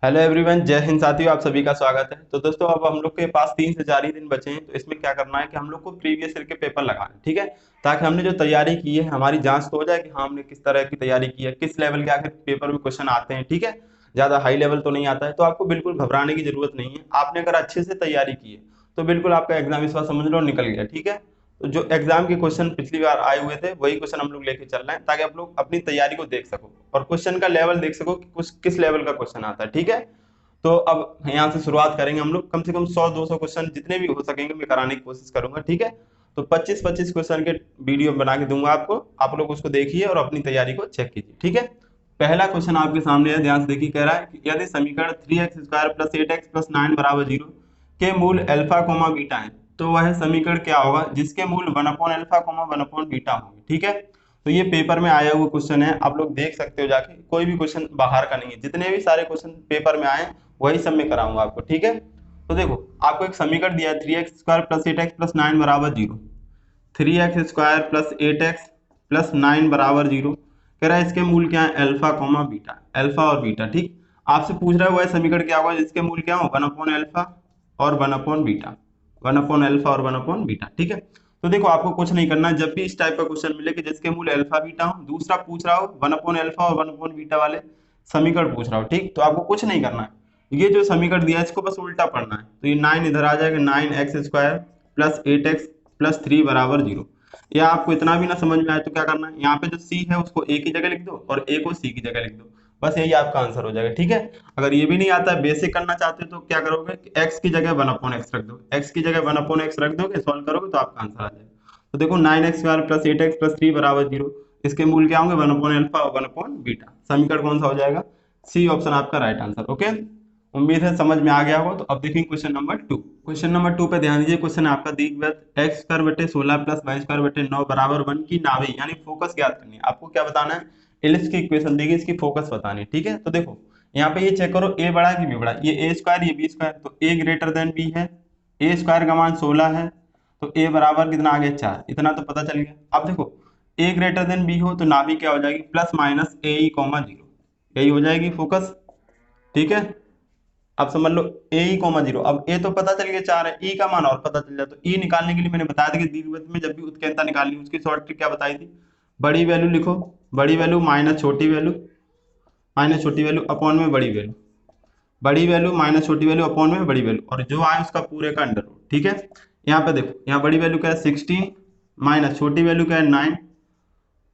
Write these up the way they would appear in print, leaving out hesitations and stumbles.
Hello everyone, जय हिंद साथियों। आप सभी का स्वागत है। तो दोस्तों, अब हम लोग के पास 3 से 4 ही दिन बचे हैं। तो इसमें क्या करना है कि हम लोग को प्रीवियस ईयर के पेपर लगाने हैं, ठीक है। ताकि हमने जो तैयारी की है हमारी जांच तो हो जाए कि हाँ हमने किस तरह की तैयारी की है, किस लेवल के आखिर पेपर में क्वेश्चन आते हैं, ठीक है। ज्यादा हाई लेवल तो नहीं आता है, तो आपको बिल्कुल घबराने की जरूरत नहीं है। आपने अगर अच्छे से तैयारी की है तो बिल्कुल आपका एग्जाम इस बार समझ लो निकल गया, ठीक है। तो जो एग्जाम के क्वेश्चन पिछली बार आए हुए थे वही क्वेश्चन हम लोग लेके चल रहे हैं, ताकि आप लोग अपनी तैयारी को देख सको और क्वेश्चन का लेवल देख सको कि कुछ किस लेवल का क्वेश्चन आता है, ठीक है। तो अब यहाँ से शुरुआत करेंगे हम लोग। कम से कम 100-200 क्वेश्चन जितने भी हो सकेंगे मैं कराने की कोशिश करूंगा, ठीक है। तो 25-25 क्वेश्चन के वीडियो बना के दूंगा आपको, आप लोग उसको देखिए और अपनी तैयारी को चेक कीजिए, ठीक है। पहला क्वेश्चन आपके सामने है, ध्यान से देखिए। कह रहा है कि यदि समीकरण 3x² + 8x + 9 = 0 के मूल अल्फा कोमा बीटा है, तो वह समीकरण क्या होगा जिसके मूल 1/अल्फा 1/बीटा होंगे, ठीक है। तो ये पेपर में आया हुआ क्वेश्चन है, आप लोग देख सकते हो जाके। कोई भी क्वेश्चन बाहर का नहीं है, जितने भी सारे क्वेश्चन पेपर में आए वही सब मैं कराऊंगा आपको, ठीक है। तो देखो, आपको एक समीकरण दिया है 3x² + 8x + 9 = 0। 3x² + 8x + 9 = 0। कह रहा है इसके मूल क्या है, अल्फा कोमा बीटा, अल्फा और बीटा, ठीक। आपसे पूछ रहा है वह समीकरण क्या होगा जिसके मूल क्या हो, 1/अल्फा और 1/बीटा, 1/अल्फा और 1/बीटा, ठीक है। तो देखो, आपको कुछ नहीं करना है। जब भी इस टाइप का क्वेश्चन मिले कि जिसके मूल अल्फा बीटा हो, दूसरा पूछ रहा हो 1/अल्फा और 1/बीटा वाले समीकरण पूछ रहा हो, ठीक, तो आपको कुछ नहीं करना है। ये जो समीकरण दिया है इसको बस उल्टा पढ़ना है। तो ये 9 इधर आ जाएगा, 9x² + 8x + 3 = 0। या आपको इतना भी ना समझ में आए तो क्या करना है, यहाँ पे जो c है उसको a की जगह लिख दो और a को c की जगह लिख दो। बस यही आपका आंसर हो जाएगा, ठीक है। अगर ये भी नहीं आता है, बेसिक करना चाहते हो, तो क्या करोगे कि x की जगह 1/x रख दो, x की जगह 1/x रख दोगे, सॉल्व करोगे तो आपका आंसर आ जाएगा। तो देखो, 9x² + 8x + 3 = 0, इसके मूल क्या होंगे, 1/अल्फा और 1/बीटा। समीकरण कौन सा हो जाएगा, सी ऑप्शन आपका राइट आंसर, ओके। उम्मीद है समझ में आ गया होगा। तो अब देखेंगे क्वेश्चन नंबर 2। क्वेश्चन नंबर 2 पे ध्यान दीजिए। क्वेश्चन आपका दीर्घवृत्त x² + 16 + y² = 1 की नाभि यानी फोकस ज्ञात करनी है। आपको क्या बताना है, एलिप्स की इक्वेशन देगी, इसकी फोकस बतानी है, ठीक है। तो देखो, यहाँ पे ये चेक करो, a बड़ा है कि b बड़ा है। ये a² ये b², तो a > b है। a² का मान 16 है, तो a बराबर कितना आ गया, 4। इतना तो पता चल गया। अब देखो, a > b हो तो नाभि क्या हो जाएगी, ±ae, 0, यही हो जाएगी फोकस, ठीक है। अब समझ लो ae, 0। अब a तो पता चल गया 4 है, e का मान और पता चल जाए। तो e निकालने के लिए मैंने बताया था कि दीर्घवृत्त में जब भी उत्कीर्णता निकालनी उसकी शॉर्ट ट्रिक क्या बताई थी, बड़ी वैल्यू लिखो, बड़ी वैल्यू माइनस छोटी वैल्यू, माइनस छोटी वैल्यू अपॉन में बड़ी वैल्यू, बड़ी वैल्यू माइनस छोटी वैल्यू अपॉन में बड़ी वैल्यू, और जो आए उसका पूरे का अंडर रूट, ठीक है। यहाँ पे देखो, यहाँ बड़ी वैल्यू क्या है 16, माइनस छोटी वैल्यू क्या है 9,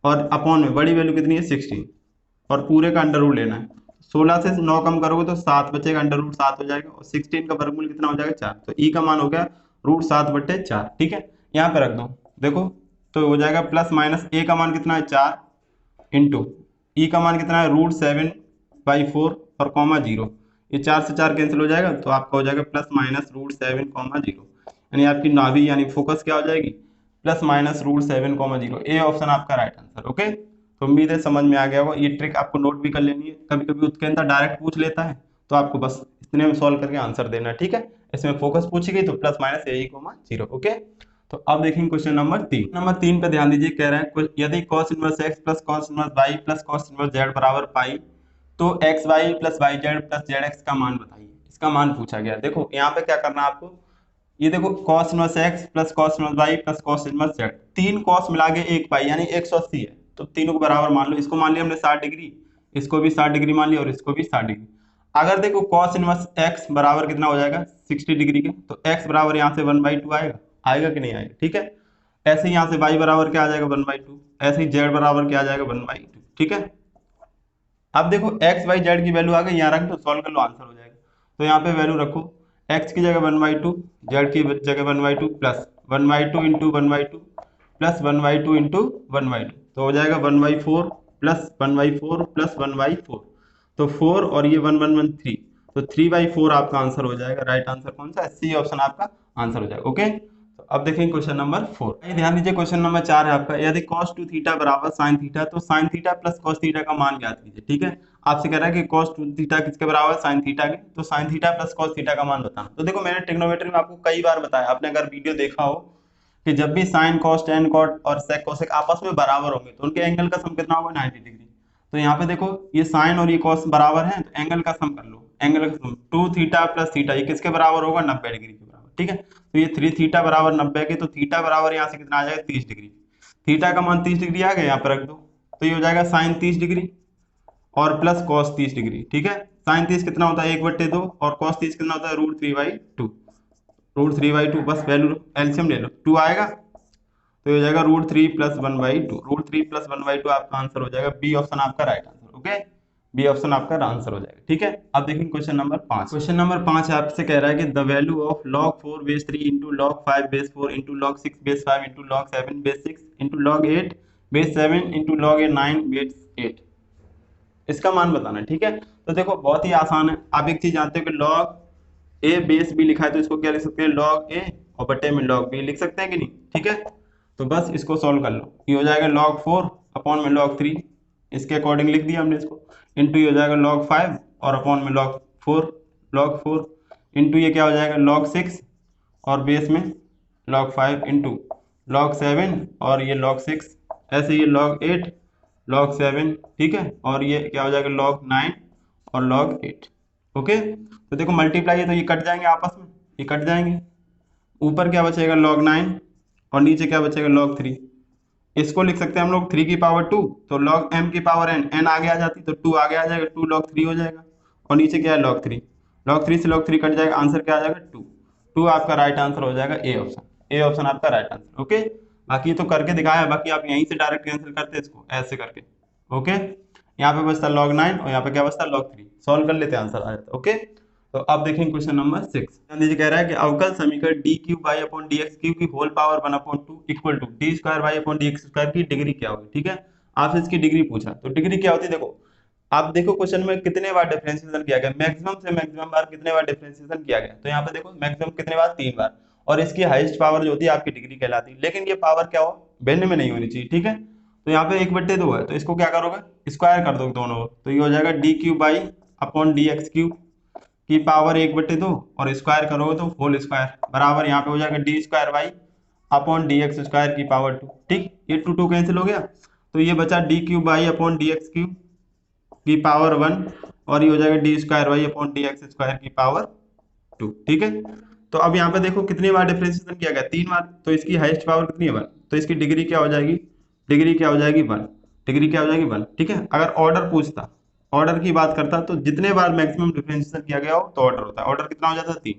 और अपॉन में बड़ी वैल्यू कितनी है 16, और पूरे का अंडर रूट लेना है। 16 से 9 कम करोगे तो 7 बचेगा, अंडर रूट 7 हो जाएगा, और 16 का वर्गमूल कितना हो जाएगा 4। तो ई का मान हो गया √7/4, ठीक है। यहाँ पे रख दो, देखो, तो हो जाएगा प्लस माइनस ए का मान कितना है 4 इंटू ई का मान कितना है √7/4 और कॉमा 0। ये 4 से 4 कैंसिल हो जाएगा, तो आपका हो जाएगा +-√7, 0। यानी आपकी नाभि यानी फोकस क्या हो जाएगी, +-√7, 0। ए ऑप्शन आपका राइट आंसर, ओके। तो उम्मीद है समझ में आ गया होगा। ये ट्रिक आपको नोट भी कर लेनी है, कभी कभी उत्कीर्णता डायरेक्ट पूछ लेता है, तो आपको बस इतने में सॉल्व करके आंसर देना है, ठीक है। इसमें फोकस पूछी गई तो +-ae, 0। ओके। तो अब देखेंगे क्वेश्चन नंबर 3 पे ध्यान दीजिए। कह रहा है यदि cos inverse x + cos inverse y + cos inverse z = पाई, तो xy + yz + zx का मान बताइए। इसका मान पूछा गया। देखो, यहाँ पे क्या करना है आपको, ये देखो cos inverse x + cos inverse y + cos inverse z, 3 cos मिला के 1 पाई यानी 180 है। तो तीनों को बराबर मान लो। इसको मान लिया हमने 60 डिग्री, इसको भी 60 डिग्री मान लिया, और इसको भी 60 डिग्री। अगर देखो cos इनवर्स x बराबर कितना हो जाएगा 60 डिग्री के, तो x बराबर यहाँ से 1/2 आएगा, आएगा कि नहीं आएगा, ठीक है। ऐसे ही यहाँ से y बराबर क्या आ जाएगा 1/2, ऐसे ही z बराबर क्या आ जाएगा 1/2, ठीक है। अब देखो x y z की वैल्यू आ गई, यहाँ रख दो, सॉल्व कर लो, आंसर हो जाएगा। तो यहाँ पे वैल्यू रखो, x की जगह 1/2, z की जगह 1/2, प्लस 1/2 इंटू 1/2 प्लस 1/2 इंटू 1/2, तो हो जाएगा 1/4 प्लस 1/4 प्लस 1/4। तो 4 और ये 1 1 1 3, तो 3/4 आपका आंसर हो जाएगा। राइट आंसर कौन सा है, सी ऑप्शन आपका आंसर हो जाएगा, ओके। तो अब देखेंगे क्वेश्चन नंबर 4। ध्यान दीजिए, क्वेश्चन नंबर 4 है आपका। यदि cos 2 थीटा बराबर sin थीटा, तो sin theta plus cos theta का मान ज्ञात कीजिए, ठीक है। आपसे कह रहा है कि cos 2 थीटा किसके बराबर है, sin थीटा के, तो sin theta plus cos theta का मान बताना। तो देखो, मैंने ट्रिग्नोमेट्री में आपको कई बार बताया, आपने अगर वीडियो देखा हो, कि जब भी sin cos tan cot और sec cosec आपस में बराबर होंगे तो उनके एंगल का सम कितना होगा 90 डिग्री। तो यहाँ पे देखो, ये sin और ये cos बराबर है, तो एंगल का सम कर लो। एंगल का सम 2 थीटा प्लस थीटा, ये किसके बराबर होगा? 90 डिग्री के बराबर। ठीक है, तो ये 3 थीटा बराबर 90 के, तो थीटा बराबर यहाँ से कितना आ जाएगा? 30 डिग्री। थीटा का मान 30 डिग्री आ गया, यहाँ पर रख दो, तो ये हो जाएगा साइन 30 डिग्री और प्लस कॉस 30 डिग्री। ठीक है, साइन 30 कितना होता है? 1/2 और कॉस 30 कितना होता है? √3/2। √3/2 बस वैल्यू एलसीएम ले लो, 2 आएगा तो ये हो जाएगा √3 + 1/2। √3 + 1/2 आपका आंसर हो जाएगा, बी ऑप्शन आपका right answer. Okay, B option आपका आंसर हो जाएगा। ठीक है, अब देखेंगे क्वेश्चन नंबर 5। क्वेश्चन नंबर 5 आपसे कह रहा है कि the value of log 4 base 3 into log 5 base 4 into log 6 base 5 into log 7 base 6 into log 8 base 7 into log 9 base 8, इसका मान बताना है। ठीक है, तो देखो बहुत ही आसान है। आप एक चीज जानते हो कि log a बेस b लिखा है तो इसको क्या लिख सकते हैं? log a और बटे में log b लिख सकते हैं कि नहीं? ठीक है, तो बस इसको सॉल्व कर लो। ये हो जाएगा log 4 अपॉन में log 3, इसके अकॉर्डिंग लिख दिया हमने इसको, इंटू ये हो जाएगा log 5 और अपॉन में log 4 इंटू ये क्या हो जाएगा? log 6 और बेस में log 5 इंटू log 7 और ये log 6, ऐसे ये log 8 log 7। ठीक है, और ये क्या हो जाएगा? log 9 और log 8। ओके, तो देखो मल्टीप्लाई है तो ये कट जाएंगे आपस में, ये कट जाएंगे। ऊपर क्या बचेगा? log 9 और नीचे क्या बचेगा? log 3। इसको लिख सकते हैं हम लोग 3 की पावर 2, तो log m की पावर n आगे आ जाती तो 2 आगे आ जाएगा, 2 log 3 हो जाएगा। और नीचे क्या है? log 3। log 3 से log 3 कट जाएगा, आंसर क्या आ जाएगा? 2। 2 आपका राइट आंसर हो जाएगा, ए ऑप्शन। ए ऑप्शन आपका राइट आंसर। ओके, बाकी तो करके दिखाया है, बाकी आप यहीं से डायरेक्ट कैंसिल करते इसको ऐसे करके। ओके, यहाँ पे बचता log 9 और यहाँ पे क्या बचता? log 3। सॉल्व कर लेते हैं, आंसर आ जाता। ओके, तो अब देखेंगे क्वेश्चन नंबर 6। ध्यान दीजिए, कह रहा है कि अवकल समीकरण d3y/dx3 की whole power 1/2 equal to d2y/dx² की डिग्री क्या होगी? ठीक है, आपसे इसकी डिग्री पूछा, तो डिग्री क्या होती है? देखो आप देखो क्वेश्चन में कितने बार डिफरेंशिएशन किया गया, मैक्सिमम से मैक्सिमम बार कितने बार डिफरेंशिएशन किया गया, तो यहाँ पे देखो मैक्सिमम कितने बार? 3 बार। और इसकी हाईएस्ट पावर जो होती है आपकी डिग्री कहलाती है, लेकिन ये पावर क्या हो? भिन्न में नहीं होनी चाहिए। ठीक है, तो यहाँ पे 1/2 है, तो इसको क्या करोगे? स्क्वायर कर दोगे दोनों, तो ये हो जाएगा d3y/dx³ की पावर 1/2 और स्क्वायर करोगे तो होल स्क्वायर बराबर यहाँ पे हो जाएगा d2y/dx² की पावर 2। ठीक, ये 2 कैंसिल हो गया, तो ये बचा d3y/dx³ की पावर 1 और ये हो जाएगा d2y/dx² की पावर 2। ठीक है, तो अब यहाँ पे देखो कितनी बार डिफरेंशिएशन किया गया? 3 बार, तो इसकी हाईएस्ट पावर कितनी है? 1, तो इसकी डिग्री क्या हो जाएगी? डिग्री क्या हो जाएगी? 1। डिग्री क्या हो जाएगी? 1। ठीक है, अगर ऑर्डर पूछता, ऑर्डर की बात करता, तो जितने बार मैक्सिमम डिफरेंशिएशन किया गया हो तो ऑर्डर होता है। ऑर्डर कितना हो जाता है? 3।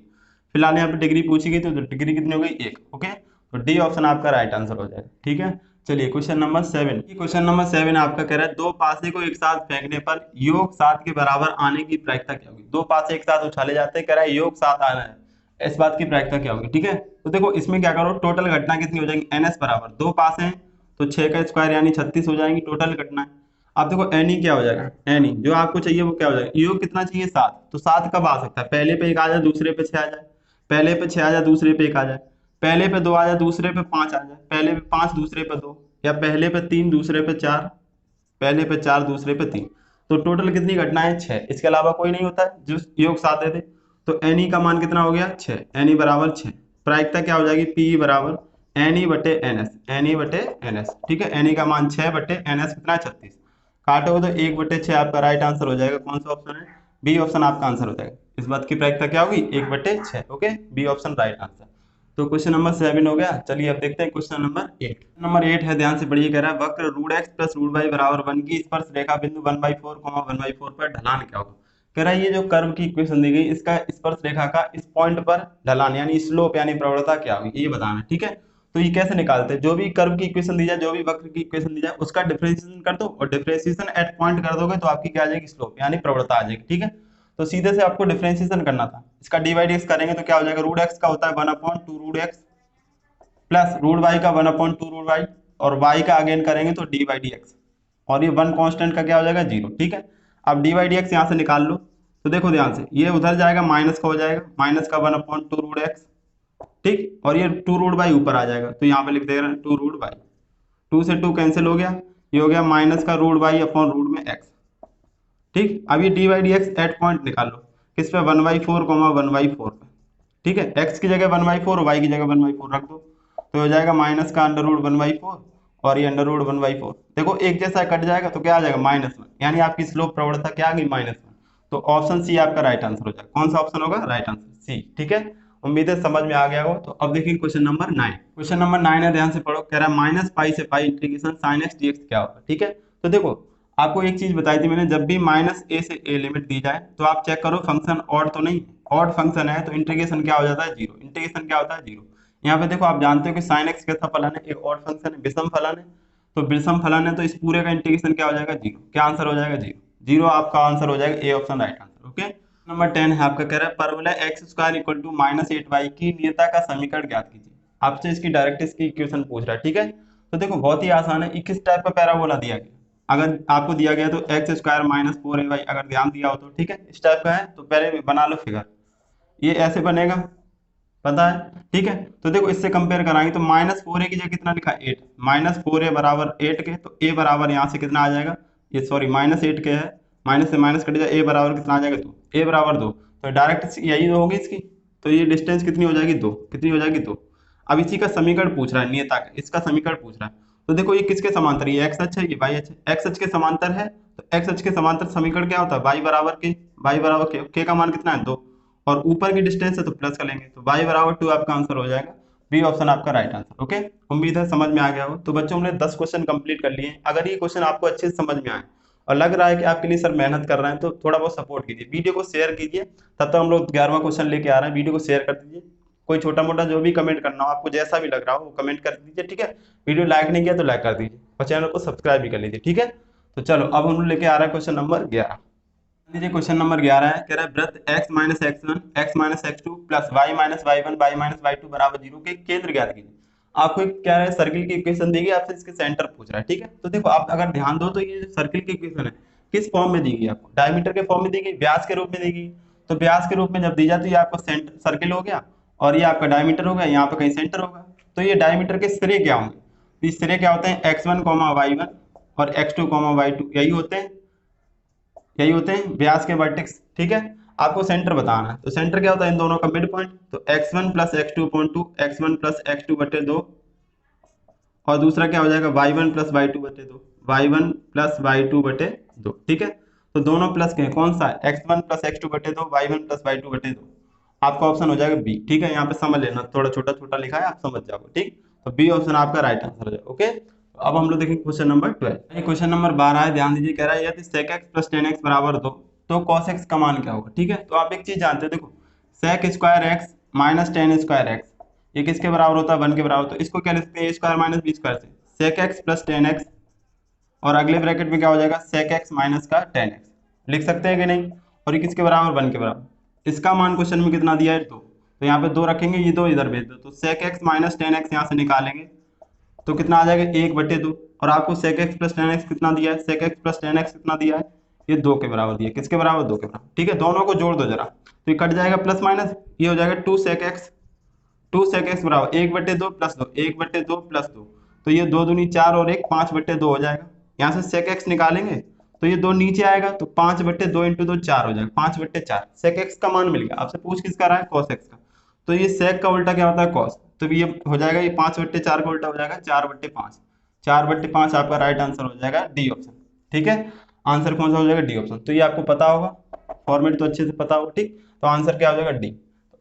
फिलहाल यहाँ पे डिग्री पूछी गई तो डिग्री कितनी हो गई? 1। ओके, तो डी ऑप्शन आपका राइट आंसर हो जाएगा। ठीक है, चलिए क्वेश्चन नंबर 7। क्वेश्चन नंबर 7 आपका कह रहा है दो पासे को एक साथ फेंकने पर योग 7 के बराबर आने की प्रायिकता क्या होगी? दो पासे एक साथ उछाले जाते हैं, कह रहा है योग 7 आना है, इस बात की प्रायिकता क्या होगी? ठीक है, तो देखो इसमें क्या करो, टोटल घटना कितनी हो जाएगी? ns बराबर, दो पास हैं तो 6 का स्क्वायर यानी 36 हो जाएंगी टोटल घटना। अब देखो एनी क्या हो जाएगा? एनी जो आपको चाहिए वो क्या हो जाएगा? योग कितना चाहिए? 7। तो 7 कब आ सकता है? पहले पे 1 आ जाए, दूसरे पे 6 आ जाए, पहले पे 6 आ जाए, दूसरे पे 1 आ जाए, पहले पे 2 आ जाए, दूसरे पे 5 आ जाए, पहले पे 5 दूसरे पे 2, या पहले पे 3 दूसरे पे 4, पहले पे 4 दूसरे पे 3। तो टोटल कितनी घटनाएं? 6। इसके अलावा कोई नहीं होता है जो योग 7 दे दे। तो एनी का मान कितना हो गया? 6। एनी बराबर 6। प्रायिकता क्या हो जाएगी? पी बराबर एनी बटे एनएस, एनी बटे एनएस। ठीक है, एनी का मान 6 बटे एनएस कितना? 36। काटोगे तो 1/6 आपका राइट आंसर हो जाएगा। कौन सा ऑप्शन है? बी ऑप्शन आपका आंसर हो जाएगा। इस बात की प्रायिकता क्या होगी? 1/6। Okay, B option right answer. तो क्वेश्चन नंबर 7 हो गया। चलिए अब देखते हैं क्वेश्चन नंबर 8। नंबर 8 है, ध्यान से पढ़िए। कह रहा है वक्र √x + √y बराबर 1 की स्पर्श रेखा बिंदु 1/4, 1/4 पर ढलान क्या होगा? कह रहा है ये जो कर्व की इक्वेशन दी गई, इसका स्पर्श रेखा का इस पॉइंट पर ढलान यानी स्लोप यानी प्रवणता क्या होगी, ये बताना है। ठीक है, तो ये कैसे निकालते हैं? जो भी कर्व की इक्वेशन दी जाए, जो भी वक्र की इक्वेशन दी जाए, उसका डिफरेंशिएशन कर दो और डिफरेंशिएशन एट पॉइंट कर दोगे तो आपकी क्या आ जाएगी? स्लोप यानी प्रवणता आ जाएगी। ठीक है, तो सीधे से आपको डिफरेंशिएशन करना था। इसका dy/dx करेंगे तो क्या हो जाएगा? √x का होता है 1/2√x प्लस √y का 1/2√y और y का अगेन करेंगे तो dy/dx, और ये 1 कांस्टेंट का क्या हो जाएगा? 0। ठीक है, अब dy/dx यहाँ से निकाल लो, तो देखो ध्यान से, ये उधर जाएगा माइनस का हो जाएगा, माइनस का 1/2√x। ठीक, और ये 2√y ऊपर आ जाएगा, तो यहाँ पे लिख देगा 2√y। 2 से 2 कैंसिल हो गया, ये हो गया माइनस का √y अपॉन रूट में x। ठीक, अब ये dy/dx एट पॉइंट निकाल लो, किस पे? 1/4, 1/4 पे। ठीक है, x की जगह 1/4 और y की जगह 1/4 रख दो, तो हो जाएगा माइनस का √1/4 और ये √1/4। देखो एक जैसा कट जाएगा तो क्या आ जाएगा? -1, यानी आपकी स्लोप प्रवणता क्या आ गई? -1। तो ऑप्शन सी आपका राइट आंसर हो जाएगा। कौन सा ऑप्शन होगा? Right answer C. ठीक है, उम्मीद है समझ में आ गया हो। तो अब देखिए क्वेश्चन नंबर 9। क्वेश्चन नंबर 9 है, ध्यान से पढ़ो। कह रहा है माइनस पाई से pi integration sine x dx क्या होगा। ठीक है, तो देखो आपको एक चीज बताई थी मैंने, जब भी माइनस ए से ए लिमिट दी जाए तो आप चेक करो फंक्शन ऑड तो नहीं। ऑड फंक्शन है तो इंटीग्रेशन क्या हो जाता है? जीरो। इंटीग्रेशन क्या होता है? जीरो। यहाँ पे देखो आप जानते हो कि साइन एक्स कैसा फलन है? एक ऑड फंक्शन है, विषम फलन है। तो विषम फलन है तो इस पूरे का इंटीग्रेशन क्या हो जाएगा? जीरो। क्या आंसर हो जाएगा? जीरो। जीरो आपका आंसर हो जाएगा, A option right answer. Okay, number 10 है आपका। कह रहा है परवलय x square equal to minus eight y की नियता का समीकरण ज्ञात कीजिए। आपसे इसकी डायरेक्ट इसकी इक्वेशन पूछ रहा है। ठीक है, तो देखो बहुत ही आसान है। 21 टाइप का पैराबोला दिया गया, अगर आपको दिया गया तो एक्स स्क्वायर माइनस फोर ए वाई अगर ध्यान दिया हो तो। ठीक है, इस टाइप का है तो पहले बना लो फिगर। ये ऐसे बनेगा, पता है? ठीक है, तो देखो इससे कंपेयर कराएंगे तो माइनस फोर ए की जगह कितना लिखा है? 8। माइनस फोर ए बराबर 8 के, तो ए बराबर यहाँ से कितना आ जाएगा? ये सॉरी माइनस 8 के है, माइनस से माइनस कट जाए, ए बराबर कितना आ जाएगा? 2। ए बराबर 2, तो डायरेक्ट यही तो होगी इसकी। तो ये डिस्टेंस कितनी हो जाएगी? 2। कितनी हो जाएगी? 2। अब इसी का समीकरण पूछ रहा है, नियता का इसका समीकरण पूछ रहा है। तो देखो ये किसके समांतर? ये एक्स अक्ष है, ये वाई अक्ष है। एक्स अक्ष के समांतर है तो एक्स अक्ष के समांतर समीकरण क्या होता है? वाई बराबर के। वाई बराबर के का मान कितना है? 2। और ऊपर की डिस्टेंस है तो प्लस कर लेंगे, तो y बराबर 2 आपका आंसर हो जाएगा। बी ऑप्शन आपका राइट आंसर। ओके, उम्मीद है समझ में आ गया हो। तो बच्चों हमने 10 क्वेश्चन कंप्लीट कर लिए। अगर ये क्वेश्चन आपको अच्छे से समझ में आए और लग रहा है कि आपके लिए सर मेहनत कर रहे हैं, तो थोड़ा बहुत सपोर्ट कीजिए, वीडियो को शेयर कीजिए। तब तक हम लोग 11वां क्वेश्चन लेके आ रहे हैं, वीडियो को शेयर कर दीजिए। कोई छोटा मोटा जो भी कमेंट करना हो आपको, जैसा भी लग रहा हो वो कमेंट कर दीजिए। ठीक है, वीडियो लाइक नहीं किया तो लाइक कर दीजिए और चैनल को सब्सक्राइब भी कर लीजिए। ठीक है, तो चलो अब हम लोग लेके आ रहे हैं क्वेश्चन नंबर 11। लीजिए क्वेश्चन नंबर 11 है। कह रहा है वृत्त x minus x one x minus x two plus y minus y one y minus y two बराबर 0 के केंद्र ज्ञात कीजिए। आपको एक क्या है, सर्किल की इक्वेशन दी गई, आपसे इसके सेंटर पूछ रहा है। ठीक है, तो देखो आप अगर ध्यान दो तो ये जो सर्किल की इक्वेशन है किस फॉर्म में दी गई? आपको डायमीटर के फॉर्म में दी गई, व्यास के रूप में दी गई। तो व्यास के रूप में जब दी जाती है, ये आपका सेंटर सर्किल हो गया और ये आपका डायमीटर हो गया, यहाँ पे कहीं सेंटर होगा। तो ये डायमीटर के सिरे क्या होंगे? तो ये सिरे क्या होते हैं? x1 वाई वन और x2 वाई टू, यही होते हैं, यही होते हैं व्यास के वर्टेक्स। ठीक है, आपको सेंटर बताना है, तो सेंटर क्या होता है? इन दोनों का मिड पॉइंट। तो x1 plus x two point two, x1 plus x two बटे 2, और दूसरा क्या हो जाएगा? y1 प्लस वाई टू बटे 2, y1 प्लस वाई टू बटे 2। ठीक है, तो दोनों प्लस के हैं, कौन सा? x1 प्लस एक्स टू बटे 2, y1 प्लस वाई टू बटे 2। आपका ऑप्शन हो जाएगा बी। ठीक है, यहाँ पे समझ लेना, थोड़ा छोटा छोटा लिखा है, आप समझ जाओगे। ठीक, तो बी ऑप्शन आपका राइट आंसर हो जाएगा। ओके, अब हम लोग देखेंगे क्वेश्चन नंबर 12। ये क्वेश्चन नंबर 12 है, ध्यान दीजिए। कह रहा है यदि sec x plus ten x बराबर 2 तो cos x का मान क्या होगा? ठीक है, तो आप एक चीज जानते हो, देखो sec square x minus ten square x ये किसके बराबर होता है? 1 के बराबर। तो इसको क्या लिखते हैं? a square minus b square से sec x plus ten x, और अगले ब्रैकेट में क्या हो जाएगा? sec x माइनस का टेन एक्स। लिख सकते हैं कि नहीं? और ये किसके बराबर? 1 के बराबर। इसका मान क्वेश्चन में कितना दिया है? 2। तो यहाँ पे 2 रखेंगे, ये 2 इधर भेज दो, तो sec x minus ten x यहाँ से निकालेंगे तो कितना आ जाएगा? 1/2। और आपको sec x plus ten x कितना दिया है? sec x plus ten x कितना दिया है? ये 2 के बराबर दिया है। किसके बराबर? 2 के बराबर। ठीक है, दोनों को जोड़ दो जरा, तो ये कट जाएगा प्लस माइनस, ये हो जाएगा 2 sec x। 2 sec x बराबर 1/2 प्लस 2, 1/2 प्लस 2, तो ये 2 दूनी 4 और 1 5/2 हो जाएगा। यहाँ से sec x निकालेंगे तो ये 2 नीचे आएगा, तो 5/2 इंटू 2 4 हो जाएगा, 5/4। sec x का मान मिल गया। आपसे पूछ किसका रहा है? cos x का। तो ये sec का उल्टा क्या होता है? cos। तो ये हो जाएगा, ये 5/4 का उल्टा हो जाएगा 4/5। 4/5 आपका राइट आंसर हो जाएगा, डी ऑप्शन। ठीक है, आंसर कौन सा हो जाएगा? D option. तो ये आपको पता होगा, फॉर्मेट तो अच्छे से पता होगा। ठीक, तो आंसर क्या हो जाएगा? डी।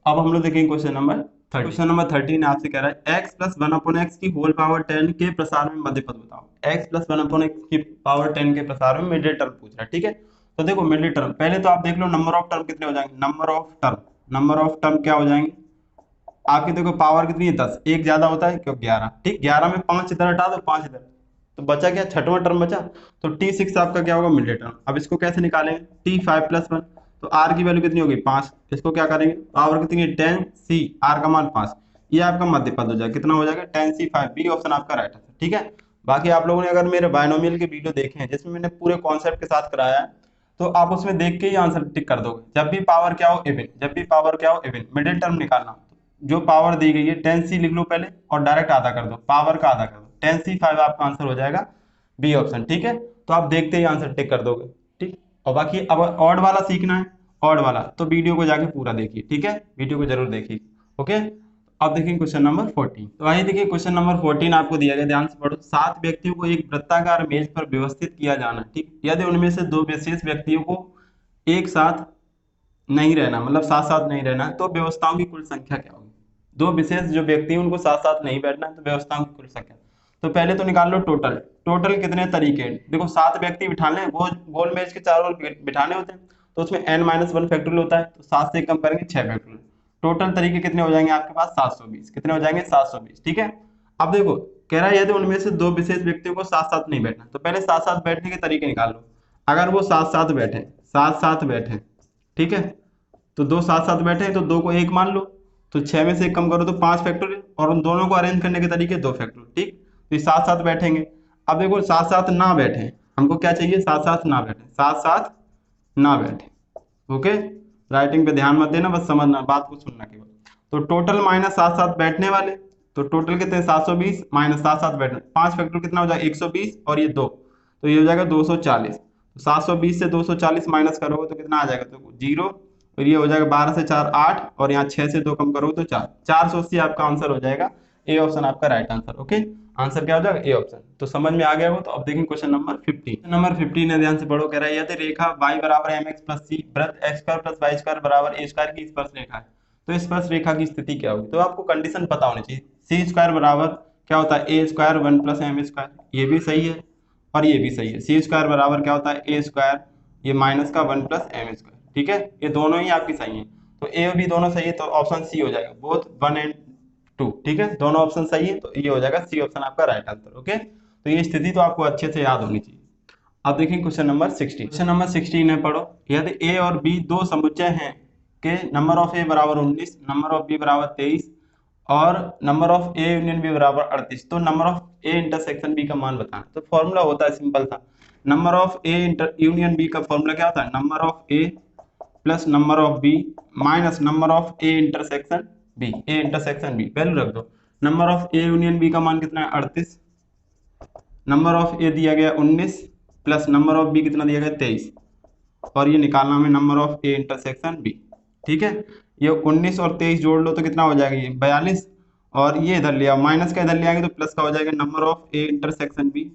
अब हम लोग देखेंगे क्वेश्चन नंबर 13। क्वेश्चन नंबर 13 आपसे कह रहा है x plus one upon x की होल पावर 10 के प्रसार में मध्य पद बताओ। x plus one upon x की पावर 10 के प्रसार में मिडिल टर्म पूछ रहा है। ठीक है, तो देखो मिडिल टर्म पहले तो आप देख लो नंबर ऑफ टर्म कितने हो जाएंगे। नंबर ऑफ टर्म क्या हो जाएंगे आपकी? देखो पावर कितनी है? 10। एक ज्यादा होता है क्यों? 11। ठीक, 11 में 5 इधर हटा दो, 5 इधर, तो बचा क्या? छठवां टर्म बचा। तो t6 आपका क्या होगा? Middle term. अब इसको कैसे निकालेंगे? t5 प्लस 1, तो r की वैल्यू कितनी होगी? 5। इसको क्या करेंगे? पावर कितनी है? 10c, r का मान 5। ये आपका मध्य पद हो जाएगा। कितना हो जाएगा? 10c5। बी ऑप्शन आपका राइट आंसर। ठीक है, बाकी आप लोगों ने अगर मेरे बायनोमियल के वीडियो देखे हैं जिसमें मैंने पूरे कॉन्सेप्ट के साथ कराया है, तो आप उसमें देख के ही आंसर टिक कर दोगे। जब भी पावर क्या हो? इवन। जब भी पावर क्या हो? इवन। मिडिल टर्म निकालना, जो पावर दी गई है 10c लिख लो पहले और डायरेक्ट आधा कर दो, पावर का आधा कर दो, 10c5 आपका आंसर हो जाएगा, बी ऑप्शन। ठीक है, तो आप देखते ही आंसर टिक कर दोगे। ठीक, और बाकी अब ऑड वाला सीखना है, ऑड वाला तो वीडियो को जाके पूरा देखिए। ठीक है, वीडियो को जरूर देखिए। ओके, अब देखिए क्वेश्चन नंबर 14। तो आइए देखिए क्वेश्चन नंबर 14 आपको दिया गया, ध्यान से पढ़ो। 7 व्यक्तियों को एक वृत्ताकार मेज पर व्यवस्थित किया जाना। ठीक, यदि उनमें से 2 विशेष व्यक्तियों को एक साथ नहीं रहना, मतलब साथ साथ नहीं रहना, तो व्यवस्थाओं की कुल संख्या क्या होगी? दो विशेष जो व्यक्ति हैं उनको साथ साथ नहीं बैठना है, तो व्यवस्थाओं की कुल संख्या। तो पहले तो निकाल लो टोटल। टोटल कितने तरीके हैं? देखो 7 व्यक्ति बिठाने हैं, वो गोल मेज के चारों ओर बिठाने होते हैं, तो उसमें n-1 फैक्टोरियल होता है, तो 7 से कम करेंगे 6 फैक्टोरियल। टोटल तरीके कितने हो जाएंगे आपके पास? 720। कितने हो जाएंगे? 720। ठीक है। अब देखो कह रहा है यदि उनमें से दो विशेष व्यक्तियों को साथ साथ नहीं बैठना, तो पहले साथ साथ बैठने के तरीके निकाल लो। अगर वो साथ साथ बैठे, साथ साथ बैठे, ठीक है, तो दो साथ साथ बैठे हैं तो दो को एक मान लो, तो 6 में से एक कम करो तो 5 फैक्टोरियल, और उन दोनों को अरेंज करने के तरीके 2 फैक्टोरियल। ठीक, तो ये साथ साथ बैठेंगे। अब देखो साथ साथ ना बैठे, हमको क्या चाहिए? साथ साथ ना बैठे, साथ साथ ना बैठे। ओके, राइटिंग पे ध्यान मत देना, बस समझना, बात को सुनना केवल। तो टोटल माइनस साथ साथ बैठने वाले, तो टोटल कितने? 720 माइनस साथ साथ बैठने, 5 फैक्टोरियल कितना हो जाएगा? 120, और ये 2, तो ये हो जाएगा 240। तो 720 से 240 माइनस करोगे तो कितना आ जाएगा? तो 0, और ये हो जाएगा 12 से 4 8, और यहाँ 6 से 2 कम करोगे तो 4, 480 आपका आंसर हो जाएगा। ए ऑप्शन आपका राइट आंसर। ओके, आंसर क्या हो जाएगा? A option. तो समझ में आ गया हो? तो अब देखेंगे क्वेश्चन नंबर 15। नंबर 15 है, ध्यान से पढ़ो। कह रहा है यदि रेखा y बराबर mx प्लस c वृत्त x square plus y square बराबर a स्क्वायर की स्पर्श रेखा है, तो स्पर्श रेखा की स्थिति क्या होगी? तो आपको कंडीशन पता होनी चाहिए। सी स्क्वायर बराबर क्या होता है? ए स्क्वायर 1 प्लस एम स्क्वायर, ये भी सही है और ये भी सही है। सी स्क्वायर बराबर क्या होता है? ए स्क्वायर, ये माइनस का 1 प्लस एम स्क्वायर। ठीक है, ये दोनों ही आपकी सही है, तो ए और बी दोनों सही है, तो ऑप्शन सी हो जाएगा, बोथ 1 एंड 2। ठीक है, दोनों ऑप्शन सही है, तो ये हो जाएगा सी ऑप्शन आपका राइट आंसर। ओके, तो ये स्थिति तो आपको अच्छे से याद होनी चाहिए। अब देखिए क्वेश्चन नंबर 16। क्वेश्चन नंबर 16 है, पढ़ो। यदि ए और बी दो समुच्चय हैं के नंबर ऑफ ए बराबर 19, नंबर ऑफ बी बराबर 23 और number of A union B बराबर 38, तो number of A intersection B का मान बताना। तो फॉर्मूला होता है सिंपल था, number of A union B का फॉर्मूला क्या होता है? Number of A plus number of B minus number of A intersection B. A intersection B value रख दो। Number of A union B का मान कितना है? 38। नंबर ऑफ ए दिया गया 19 प्लस नंबर ऑफ बी कितना दिया गया? 23, और ये निकालना में number of A intersection B. ठीक है, ये 19 और 23 जोड़ लो तो कितना हो जाएगा? ये 42, और ये इधर लिया माइनस का, इधर ले आएंगे तो प्लस का हो जाएगा number of A intersection B.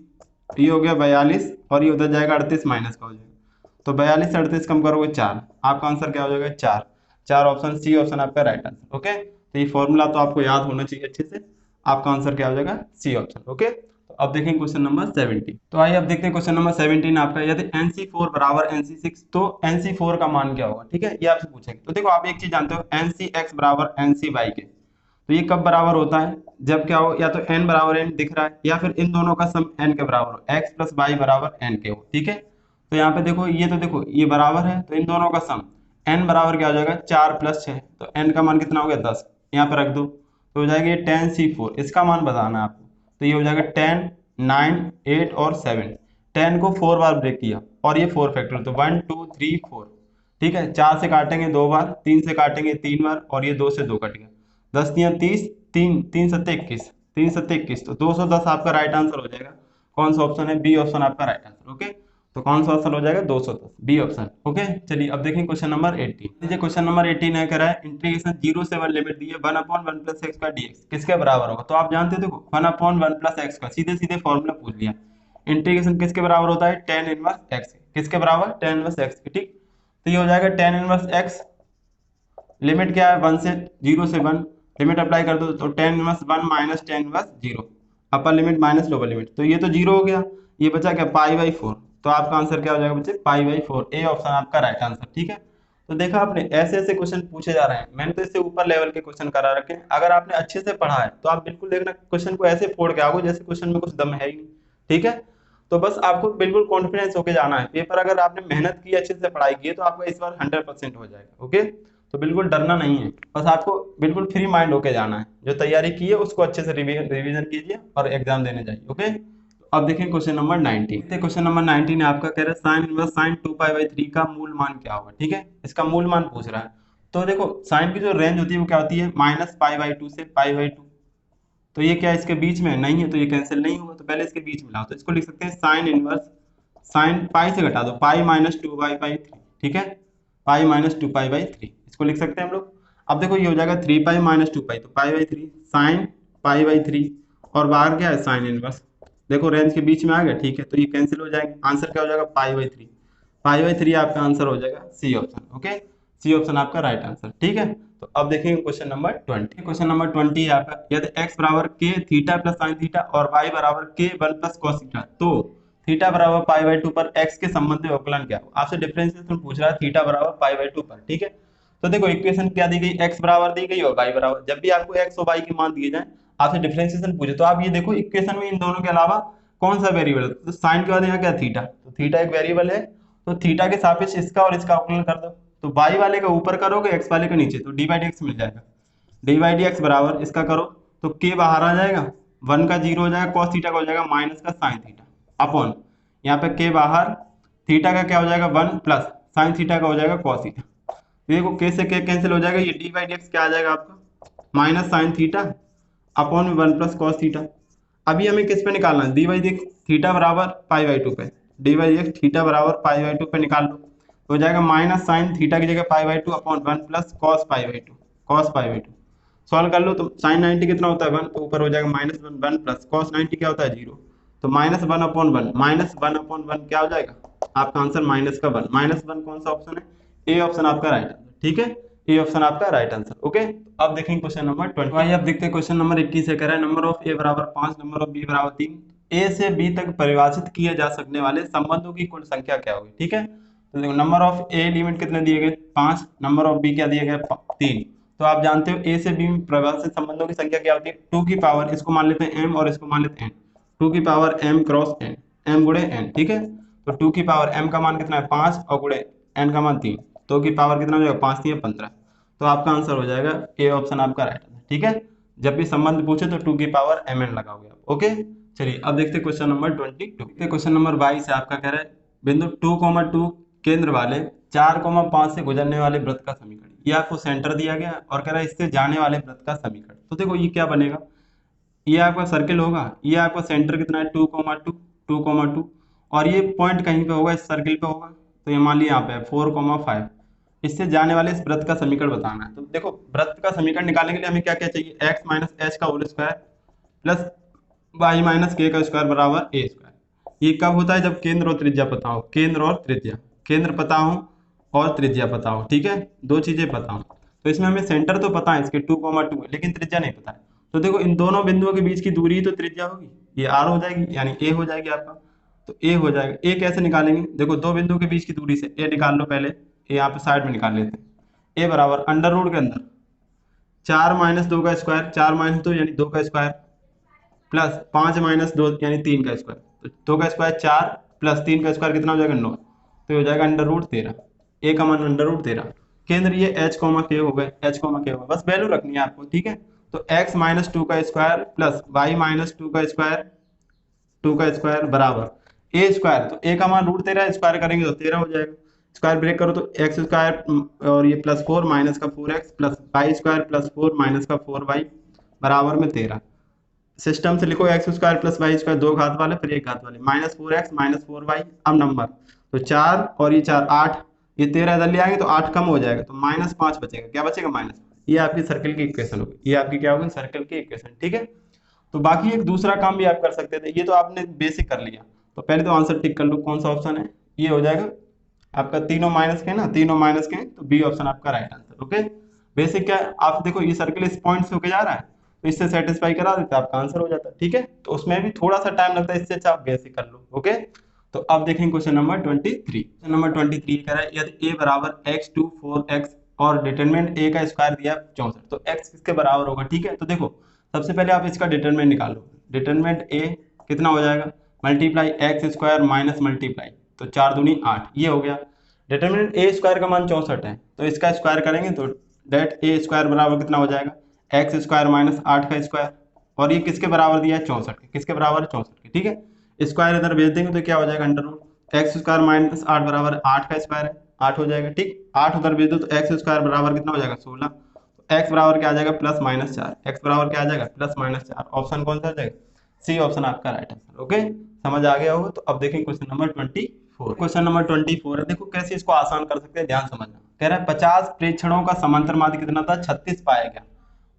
ये हो गया 42, और ये उधर जाएगा 38 माइनस का हो जाएगा, तो 42 से 38 कम करोगे 4, आपका आंसर क्या हो जाएगा? 4। 4 ऑप्शन सी ऑप्शन आपका राइट आंसर। ओके, तो ये फॉर्मूला तो आपको याद होना चाहिए अच्छे से, आपका आंसर क्या हो जाएगा? C option. ओके, तो अब देखें क्वेश्चन नंबर 17। तो आइए अब देखते हैं क्वेश्चन नंबर 17 आपका। यदि NC4 बराबर NC6, तो NC4 का मान क्या होगा? ठीक है, ये आपसे पूछेंगे। तो देखो आप एक चीज जानते हो, NCX बराबर NCY के, तो ये कब बराबर होता है? जब क्या हो, या तो n बराबर n दिख रहा है, या फिर इन दोनों का सम n के बराबर हो, x प्लस वाई बराबर n के हो। ठीक है, तो यहाँ पे देखो, ये तो देखो ये बराबर है, तो इन दोनों का सम n बराबर क्या हो जाएगा? 4 प्लस 6, तो n का मान कितना हो गया? 10, यहाँ पे रख दो, तो हो जाएगा ये 10C4, इसका मान बताना है आपको। तो ये हो जाएगा 10, 9, 8 और 7। 10 को 4 बार ब्रेक किया, और ये 4 फैक्टर, तो 1 2 3 4। ठीक है, 4 से काटेंगे 2 बार, 3 से काटेंगे 3 बार, और ये 2 से 2 कट गया, 10 तियां 30, 3 3 सत्ते 21, 3 सत्ते 21, तो 210 आपका राइट आंसर हो जाएगा। कौन सा ऑप्शन है? बी ऑप्शन आपका राइट आंसर। ओके, तो कौन सा आंसर हो जाएगा? 210, बी ऑप्शन। ओके, चलिए अब देखें क्वेश्चन नंबर 18। देखिए क्वेश्चन नंबर 18 है, कह रहा है इंटीग्रेशन 0 से 1 लिमिट दी है 1/1 प्लस एक्स का dx किसके बराबर होगा? तो आप जानते हो, देखो 1/1 प्लस एक्स का सीधे सीधे फॉर्मूला पूछ लिया। इंटीग्रेशन किसके बराबर होता है? tan inverse x. किसके बराबर? tan इनवर्स एक्स के। ठीक, तो ये हो जाएगा tan इनवर्स एक्स, लिमिट क्या है? 1 से 0 से 1, लिमिट अप्लाई कर दो तो tan inverse 1 minus tan inverse 0, upper limit minus lower limit, तो ये तो 0 हो गया, ये बचा क्या? π/4, तो आपका आंसर क्या हो जाएगा बच्चे? π/4, ए ऑप्शन आपका राइट आंसर। ठीक है, तो देखा आपने, ऐसे ऐसे क्वेश्चन पूछे जा रहे हैं, मैंने तो इससे ऊपर लेवल के क्वेश्चन करा रखे हैं। अगर आपने अच्छे से पढ़ा है तो आप बिल्कुल देखना क्वेश्चन को ऐसे फोड़ के आओगे जैसे क्वेश्चन में कुछ दम है ही नहीं। ठीक है, तो बस आपको बिल्कुल कॉन्फिडेंस होके जाना है पेपर, अगर आपने मेहनत की, अच्छे से पढ़ाई की है, तो आपको इस बार 100% हो जाएगा। ओके, तो बिल्कुल डरना नहीं है, बस आपको बिल्कुल फ्री माइंड होके जाना है, जो तैयारी की है उसको अच्छे से रिवीजन कीजिए और एग्जाम देने जाइए। ओके, अब देखें क्वेश्चन नंबर 19। क्वेश्चन नंबर 19 है आपका, कह रहा है साइन इनवर्स साइन 2π/3 का मूल मान क्या होगा? ठीक है, इसका मूल मान पूछ रहा है। तो देखो साइन की जो रेंज होती है वो क्या होती है? -π/2 से π/2, तो ये क्या इसके बीच में नहीं है, तो ये कैंसिल नहीं होगा, तो पहले इसके बीच में लाओ, तो इसको लिख सकते हैं साइन इनवर्स, साइन पाई से घटा दो, π-2π/3। ठीक है, π-2π/3 इसको लिख सकते हैं हम लोग। अब देखो ये हो जाएगा 3π-2π, तो π/3 साइन π/3, और बाहर क्या है? Sine inverse. देखो रेंज के बीच में आ गया। ठीक है, तो ये कैंसिल हो जाएंगे, आंसर क्या हो जाएगा? π/3। π/3 आपका आंसर हो जाएगा C option. Okay, C option आपका राइट आंसर। ठीक है, तो अब देखेंगे क्वेश्चन नंबर 20। क्वेश्चन नंबर 20 आपका, यदि x बराबर k theta plus sine theta और y बराबर k 1 प्लस कॉस थीटा, तो थीटा बराबर π/2 पर x के संबंध में अवकलन क्या हो। आपसे डिफरेंशिएशन पूछ रहा है थीटा बराबर π/2 पर। ठीक है, तो देखो इक्वेशन क्या दी गई, x बराबर दी गई और y बराबर। जब भी आपको x और y के मान दिए जाए, आपसे डिफरेंशिएशन पूछे, तो आप ये देखो इक्वेशन में इन दोनों के अलावा कौन सा वेरिएबल है। तो साइन के बाद यहाँ क्या थीटा, तो थीटा एक वेरिएबल है, तो थीटा के सापेक्ष इसका और इसका अवकलन कर दो। तो y वाले का ऊपर करोगे, x वाले का नीचे, तो डी बाई डी एक्स मिल जाएगा। डी बाई डी एक्स बराबर इसका करो तो k बाहर आ जाएगा, 1 का 0 हो जाएगा, cos थीटा का हो जाएगा माइनस का sin थीटा अपॉन यहाँ पे k बाहर, थीटा का क्या हो जाएगा 1 प्लस sin थीटा का हो जाएगा cos थीटा। देखो k से k कैंसिल हो जाएगा, ये डी बाई डी एक्स क्या आ जाएगा आपका minus sin theta upon 1 plus cos theta. अभी हमें किस पे निकालना है, D by D x theta बराबर π/2 पे, D by D x theta बराबर π/2 पे निकाल लो, हो जाएगा माइनस साइन थीटा की जगह π/2 अपॉन 1 प्लस कॉस π/2 सॉल्व कर लो तो साइन 90 कितना होता है 1, तो ऊपर हो जाएगा माइनस 1 प्लस कॉस 90 क्या होता है 0, तो माइनस 1 अपॉन 1, माइनस 1 अपॉन 1 क्या हो जाएगा आपका आंसर माइनस का 1, माइनस 1 कौन सा ऑप्शन है, ए ऑप्शन आपका राइट आंसर। ठीक है, ए ऑप्शन आपका राइट आंसर। ओके, अब देखेंगे क्वेश्चन नंबर 20। आइए अब देखते हैं क्वेश्चन नंबर 21 से कह रहा है नंबर ऑफ ए बराबर 5, नंबर ऑफ बी बराबर 3, ए से बी तक परिभाषित किए जा सकने वाले संबंधों की कुल संख्या क्या होगी। ठीक है, तो देखो नंबर ऑफ ए लिमिट कितने दिए गए 5, नंबर ऑफ बी क्या दिए गए 3। तो आप जानते हो ए से बी में परिभाषित संबंधों की संख्या क्या होती है, 2 की पावर, इसको मान लेते हैं m और इसको मान लेते हैं n, 2 की power m cross n, m गुणे n। ठीक है, तो 2 की पावर m का मान कितना है 5 और गुणे n का मान 3, 2 की पावर कितना हो जाएगा 5 3 15, तो आपका आंसर हो जाएगा ए ऑप्शन आपका राइट आंसर। ठीक है, जब भी संबंध पूछे तो 2 की पावर mn लगाओगे आप। ओके, चलिए अब देखते हैं क्वेश्चन नंबर 22। क्वेश्चन नंबर 22 से आपका कह रहा है बिंदु 2,2 केंद्र वाले 4,5 से गुजरने वाले वृत्त का समीकरण, ये आपको सेंटर दिया गया और कह रहा है इससे जाने वाले वृत्त का समीकरण। तो देखो ये क्या बनेगा, ये आपका सर्किल होगा, ये आपका सेंटर कितना है 2,2 और ये पॉइंट कहीं पे होगा, इस सर्किल पे होगा, तो ये मान लिया यहाँ पे 4,5, इससे जाने वाले इस वृत्त का समीकरण बताना है। तो देखो वृत्त का समीकरण निकालने के लिए हमें क्या क्या चाहिए, x माइनस एच का whole square plus y minus k का स्क्वायर बराबर ए स्क्वायर। ये कब होता है, जब केंद्र और त्रिज्या पता हो, केंद्र और त्रिज्या, केंद्र पता हो और त्रिज्या पता हो। ठीक है, दो चीजें पता हो। तो इसमें हमें सेंटर तो पता है इसके 2,2 है, लेकिन त्रिज्या नहीं पता है। तो देखो इन दोनों बिंदुओं के बीच की दूरी तो त्रिज्या होगी, ये r हो जाएगी, यानी a हो जाएगी आपका। तो a हो जाएगा, a कैसे निकालेंगे, देखो दो बिंदुओं के बीच की दूरी से a निकाल लो पहले, a यहाँ पे साइड में निकाल लेते हैं। a बराबर अंडर रूट के अंदर 4 माइनस 2 का स्क्वायर, 4 माइनस 2 यानी 2 का स्क्वायर, प्लस 5 माइनस 2 यानी 3 का स्क्वायर, तो 2 का स्क्वायर 4 प्लस 3 का स्क्वायर कितना हो जाएगा 9, तो ये हो जाएगा अंडर रूट 13, ए का मान अंडर रूट 13। केंद्र ये h k हो गए, h k हो गए, बस वैल्यू रखनी है आपको। ठीक है, तो x माइनस 2 का स्क्वायर प्लस y माइनस 2 का स्क्वायर बराबर ए स्क्वायर, तो ए का मान रूट 13, स्क्वायर करेंगे तो 13 हो जाएगा, स्क्वायर ब्रेक करो तो एक्स स्क्वायर और ये प्लस 4 माइनस का 4x plus y square plus 4 minus का 4y बराबर में 13। सिस्टम से लिखो x square plus y square, दो घात वाले फिर एक घात वाले, माइनस 4x माइनस 4y। अब नंबर तो 4 और ये 4 8, ये 13 इधर ले आएंगे तो 8 कम हो जाएगा, तो -5 बचेगा, क्या बचेगा माइनस। ये आपकी सर्किल की इक्वेशन होगी, ये आपकी क्या होगी सर्किल की इक्वेशन। ठीक है, तो बाकी एक दूसरा काम भी आप कर सकते थे, ये तो आपने बेसिक कर लिया, तो पहले तो आंसर टिक कर लो कौन सा ऑप्शन है, ये हो जाएगा आपका तीनों माइनस के ना, तीनों माइनस के, तो बी ऑप्शन आपका राइट आंसर। ओके, बेसिक क्या है, आप देखो ये सर्किल इस पॉइंट से होके जा रहा है, तो इससे सेटिस्फाई करा देते आपका आंसर हो जाता है। ठीक है, तो उसमें भी थोड़ा सा टाइम लगता है, इससे अच्छा आप बेसिक कर लो। ओके, तो अब देखेंगे क्वेश्चन नंबर 23। क्वेश्चन नंबर 23 कह रहा है यदि a बराबर x2 4x और डिटरमिनेंट a का स्क्वायर दिया 64, तो x किसके बराबर होगा। ठीक है, तो देखो सबसे पहले आप इसका डिटरमिनेंट निकालो, डिटरमिनेंट a कितना हो जाएगा multiply x square minus multiply, तो 4 दूनी 8, ये हो गया। डिटरमिनेंट a स्क्वायर का मान 64 है, तो इसका स्क्वायर करेंगे तो डेट a स्क्वायर बराबर कितना हो जाएगा एक्स स्क्वायर माइनस 8 का स्क्वायर, और ये किसके बराबर दिया है 64 के, किसके बराबर है 64 के। ठीक है, स्क्वायर इधर भेज देंगे तो क्या हो जाएगा under root x square minus 8 बराबर 8 का स्क्वायर है, 8 हो जाएगा। ठीक, 8 उधर भेज दो तो एक्स स्क्वायर बराबर कितना हो जाएगा 16, तो एक्स बराबर क्या आ जाएगा +-4, एक्स बराबर क्या आ जाएगा +-4। ऑप्शन कौन सा आ जाएगा, सी ऑप्शन आपका राइट आंसर। ओके, समझ आ गया होगा। तो अब देखेंगे क्वेश्चन नंबर 24। क्वेश्चन नंबर 24 है, देखो कैसे इसको आसान कर सकते हैं, ध्यान समझना। कह रहा है 50 प्रेक्षणों का समांतर माध्य कितना था 36 पाया गया,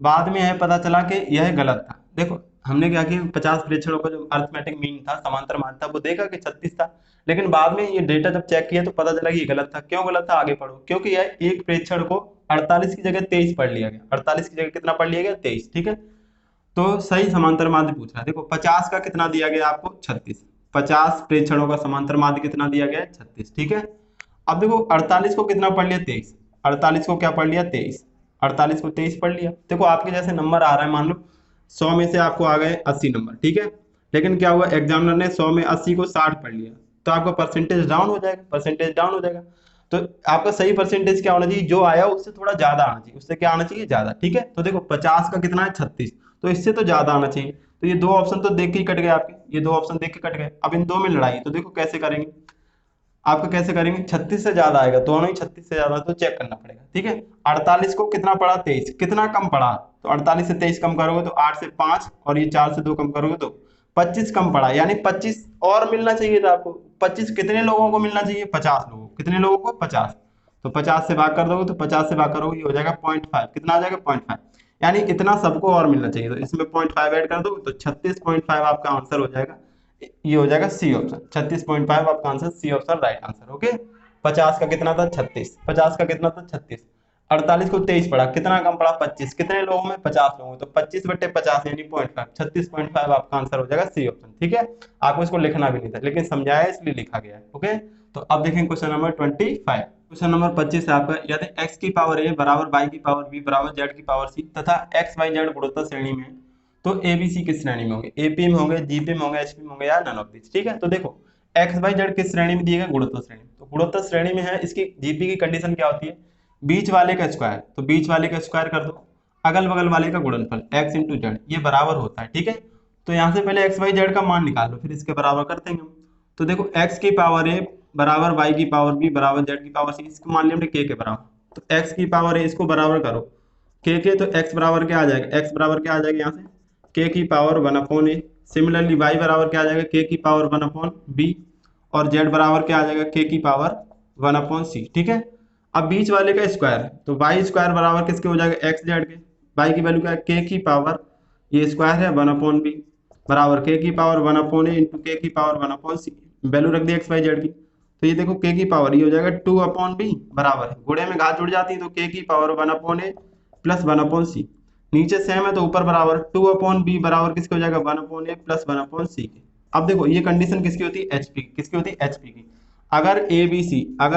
बाद में यह पता चला कि यह गलत था। देखो हमने क्या किया, 50 प्रेक्षणों का जो अरिथमेटिक मीन था, समांतर मान था, वो देखा कि 36 था, लेकिन बाद में ये डेटा जब चेक किया तो पता चला कि ये गलत था। क्यों गलत था, आगे पढ़ो। क्योंकि यह एक प्रेक्षण को 48 की जगह 23 पढ़ लिया गया, 48 की जगह कितना पढ़ लिया गया, 23। ठीक है, तो सही समांतर माध्य पूछ रहा है। देखो 50 का कितना दिया गया आपको, 36। 50 प्रेक्षणों का समांतर माध्य कितना दिया गया है, 36। ठीक है, अब देखो 48 को कितना पढ़ लिया, 23। 48 को क्या पढ़ लिया, 23। 48 को 23 पढ़ लिया। देखो आपके जैसे नंबर आ रहा है, मान लो 100 में से आपको आ गए 80 नंबर, ठीक है, लेकिन क्या हुआ, एग्जामिनर ने 100 में 80 को 60 पढ़ लिया, तो आपका परसेंटेज डाउन हो जाएगा, परसेंटेज डाउन हो जाएगा। तो आपका सही परसेंटेज क्या होना चाहिए, जो आया उससे थोड़ा ज्यादा आना चाहिए, उससे क्या आना चाहिए, ज्यादा। ठीक है, तो देखो 50 का कितना है, 36, तो इससे तो ज्यादा आना चाहिए। तो ये दो ऑप्शन तो देख के ही कट गए आपके, ये दो ऑप्शन देख के कट गए। अब इन दो में लड़ाई, तो देखो कैसे करेंगे, आपका कैसे करेंगे, 36 से ज्यादा आएगा, दोनों ही 36 से ज्यादा, तो चेक करना पड़ेगा। ठीक है, 48 को कितना पड़ा, 23, कितना कम पड़ा, तो 48 से 23 कम करोगे तो 8 से 5, और ये 4 से 2 कम करोगे तो 25 कम पड़ा, यानी 25 और मिलना चाहिए था आपको। 25 कितने लोगों को मिलना चाहिए, 50 लोगों को। कितने लोगों को, 50। तो 50 से भाग कर दोगे, तो 50 से भाग करोगे, ये हो जाएगा 0.5। कितना आ जाएगा, 0.5, यानी इतना सबको और मिलना चाहिए। तो इसमें 0.5 ऐड कर दो, तो 36.5 आपका आंसर हो जाएगा। ये हो जाएगा सी ऑप्शन, 36.5 आपका answer, C option right answer. Okay, 50 का कितना था, 36। 50 का कितना था, 36। 48 को 23 पढ़ा, कितना कम पड़ा, 25। कितने लोगों में, 50 लोगों में, तो 25/50 यानी 0.5, 36.5 आपका आंसर हो जाएगा सी ऑप्शन। ठीक है, आपको इसको लिखना भी नहीं था, लेकिन समझाया इसलिए लिखा गया है। ओके, तो अब देखें क्वेश्चन नंबर 25। क्वेश्चन नंबर 25 है आपका, यदि x की पावर a बराबर y की पावर b बराबर z की पावर c तथा x y z गुणोत्तर श्रेणी में है, तो ABC किस श्रेणी में होंगे, AP में होंगे, GP में होंगे, HP में होंगे, या नन ऑफ दिस। ठीक है, तो देखो एक्स वाई जेड किस श्रेणी में दिए गए, गुणोत्तर श्रेणी। तो गुणोत्तर श्रेणी में है, इसकी जीपी की कंडीशन क्या होती है, बीच वाले का स्क्वायर, तो बीच वाले का स्क्वायर कर दो, अगल बगल वाले का गुणनफल x इंटू जेड, ये बराबर होता है। ठीक है, तो यहाँ से पहले एक्स वाई जेड का मान निकाल लो, फिर इसके बराबर करते हैं हम। तो देखो x की पावर a बराबर y की पावर b बराबर z की पावर c, इसको मान लिया हमने k के बराबर। तो x की पावर a इसको बराबर करो k, तो x बराबर क्या आ जाएगा, x बराबर क्या आ जाएगा यहाँ से, k की पावर 1/a। सिमिलरली y बराबर क्या आ जाएगा, k की पावर 1/b, और z बराबर क्या आ जाएगा, k की पावर 1/c। ठीक है, अब बीच वाले का स्क्वायर, तो y स्क्वायर बराबर किसके हो जाएगा, x z के। y की वैल्यू क्या है, k की पावर, ये स्क्वायर है 1/b बराबर k की पावर 1/a इंटू k की पावर 1/c, वैल्यू रख दी x y z की। तो ये देखो k की पावर, ये हो जाएगा 2/b बराबर, गुणे में घात जुड़ जाती है, तो k की पावर 1/a प्लस 1/c, नीचे सेम है तो ऊपर बराबर, 2/b बराबर किसके हो जाएगा, 1/a प्लस 1/c के। अब देखो ये कंडीशन किसकी होती है, एचपी, किसकी होती है, एचपी की। अगर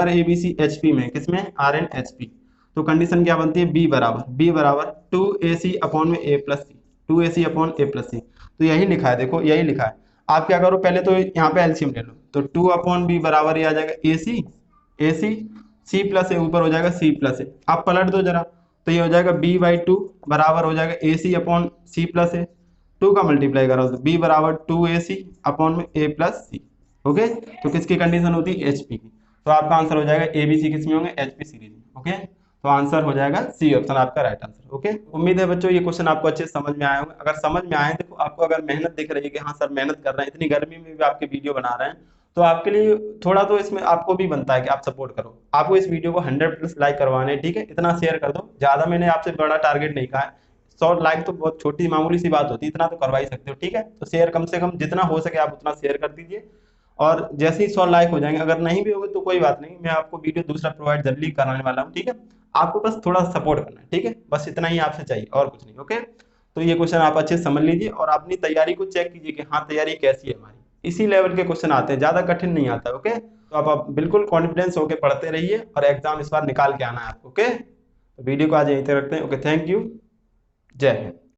एबीसी एचपी में, किसमें, आर एन एचपी, तो कंडीशन क्या बनती है, बी बराबर 2ac अपॉन में a plus c, 2ac upon a plus c. तो यही लिखा है, देखो यही लिखा है। आप क्या करो, पहले तो यहाँ पे एलसीएम ले लो, तो 2/b बराबर ये आ जाएगा ac सी प्लस ए, ऊपर हो जाएगा c प्लस ए। आप पलट दो जरा, तो ये हो जाएगा b/2 बराबर हो जाएगा ac अपॉन c प्लस ए, 2 का मल्टीप्लाई करो तो b बराबर 2ac अपॉन में a प्लस सी। ओके, तो किसकी कंडीशन होती है, एचपी की। तो आपका आंसर हो जाएगा एबीसी किस में होंगे, एचपी सीरीज में। ओके, तो आंसर हो जाएगा सी ऑप्शन आपका राइट आंसर। ओके, उम्मीद है बच्चों ये क्वेश्चन आपको अच्छे समझ में आए होंगे। अगर समझ में आए, देखो आपको अगर मेहनत दिख रही है कि हाँ सर मेहनत कर रहे हैं, इतनी गर्मी में भी आपके वीडियो बना रहे हैं, तो आपके लिए थोड़ा तो इसमें आपको भी बनता है कि आप सपोर्ट करो। आपको इस वीडियो को 100+ लाइक करवाने, ठीक है, इतना शेयर कर दो। ज्यादा मैंने आपसे बड़ा टारगेट नहीं कहा है, 100 लाइक तो बहुत छोटी मामूली सी बात होती है, इतना तो करवा ही सकते हो। ठीक है, तो शेयर कम से कम जितना हो सके आप उतना शेयर कर दीजिए, और जैसे ही 100 लाइक हो जाएंगे, अगर नहीं भी होगा तो कोई बात नहीं, मैं आपको वीडियो दूसरा प्रोवाइड जल्दी कराने वाला हूँ। ठीक है, आपको बस थोड़ा सपोर्ट करना है। ठीक है, बस इतना ही आपसे चाहिए और कुछ नहीं। ओके, तो ये क्वेश्चन आप अच्छे से समझ लीजिए और अपनी तैयारी को चेक कीजिए कि हाँ तैयारी कैसी है हमारी। इसी लेवल के क्वेश्चन आते हैं, ज्यादा कठिन नहीं आता। ओके, तो आप बिल्कुल कॉन्फिडेंस होकर पढ़ते रहिए और एग्जाम इस बार निकाल के आना है आपको। ओके, तो वीडियो को आज यहीं तक रखते हैं। ओके, थैंक यू, जय हिंद।